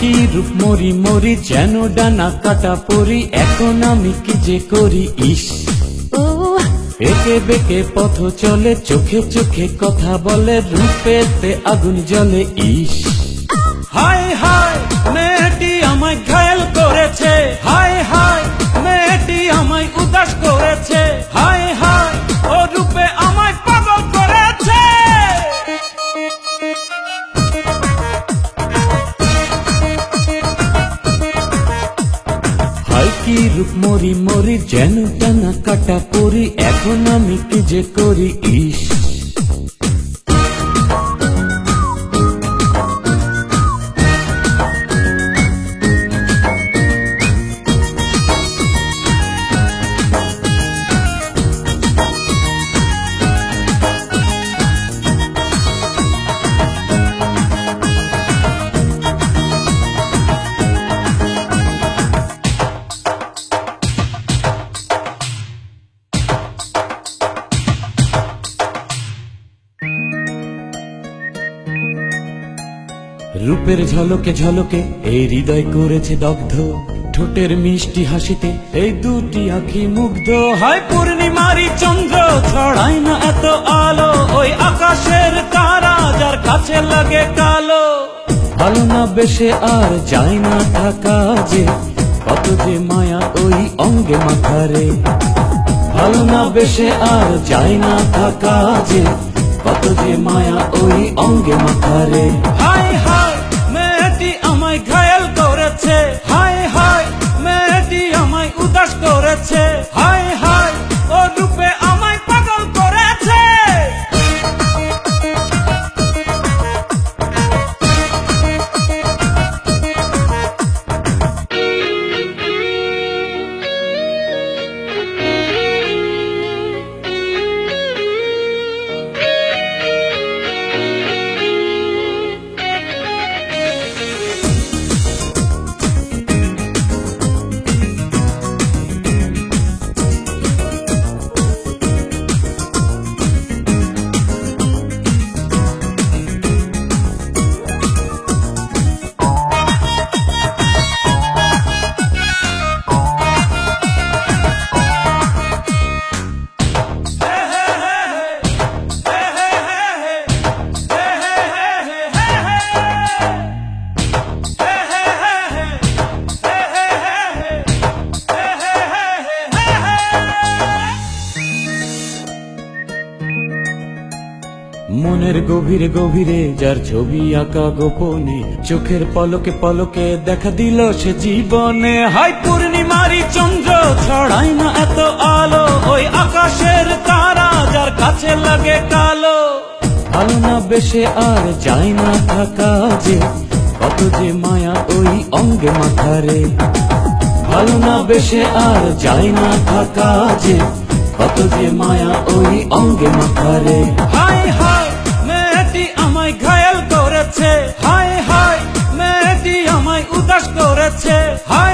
কি রূপ মরি মরি যেন ডানা কাটা পরি, এখন আমি কি যে করি ইস। একে বেঁকে পথ চলে, চোখে চোখে কথা বলে, রূপেতে আগুন জ্বলে ইস। হায় হায় মেয়েটি আমায় ঘায়েল করেছে, হায় হায় মেয়েটি আমায় উদাস করেছে, হায় হায় ও রূপে আমায় পাগল করেছে। কি রূপ মরি মরি যেন টানা কাটা পরি, এখন আমি কি যে করি ইস। রূপের ঝলকে ঝলকে এই হৃদয় করেছে দগ্ধ, ঠোঁটের মিষ্টি হাসিতে এই দুটি আঁখি মুগ্ধ। হায় পূর্ণিমারি চন্দ্র ছড়ায় না এত আলো, ওই আকাশের তারা যার কাছে লাগে কালো। ভালো না বেশে আর যায় না থাকা যে, কত যে মায়া ওই অঙ্গে মাথারে। ভালো না বেশে আর যায় না থাকা যে, কত যে মায়া ওই অঙ্গে মাথারে। হায় হায় মেয়েটি আমায় ঘায়েল করেছে, হায় হায় মেয়েটি আমায় উদাস করেছে, হায় হায় ও রূপে আমায় পাগল করেছে। মনের গভীরে গভীরে যার ছবি আঁকা গোপনে, চোখের পলকে পলকে দেখা দিল সে জীবনে। হায় পূর্ণিমারি চন্দ্র ছড়ায় না এত আলো, ওই আকাশের তারা যার কাছে লাগে কালো। ভালো না বেশে আর যায় না থাকা যে, কত যে মায়া ওই অঙ্গে মাথারে। ভালো না বেশে আর যায় না থাকা যে, কত যে মায়া ওই অঙ্গে মাথারে। হায় হায় মেয়েটি আমায় ঘায়েল করেছে, হায় হায় মেয়েটি আমায় উদাস করেছে, হায়